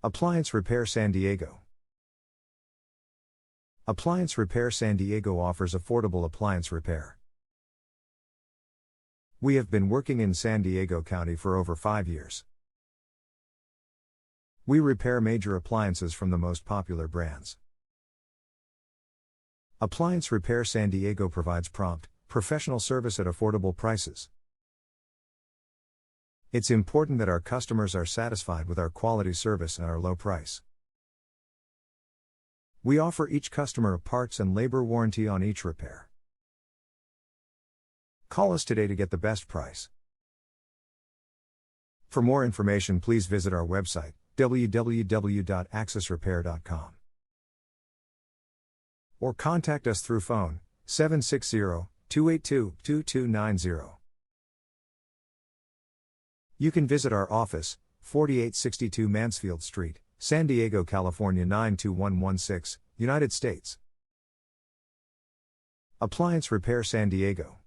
Appliance Repair San Diego. Appliance Repair San Diego offers affordable appliance repair. We have been working in San Diego County for over 5 years. We repair major appliances from the most popular brands. Appliance Repair San Diego provides prompt, professional service at affordable prices. It's important that our customers are satisfied with our quality service and our low price. We offer each customer a parts and labor warranty on each repair. Call us today to get the best price. For more information, please visit our website, www.accessrepair.com. Or contact us through phone, 760-282-2290. You can visit our office, 4862 Mansfield Street, San Diego, California 92116, United States. Appliance Repair San Diego.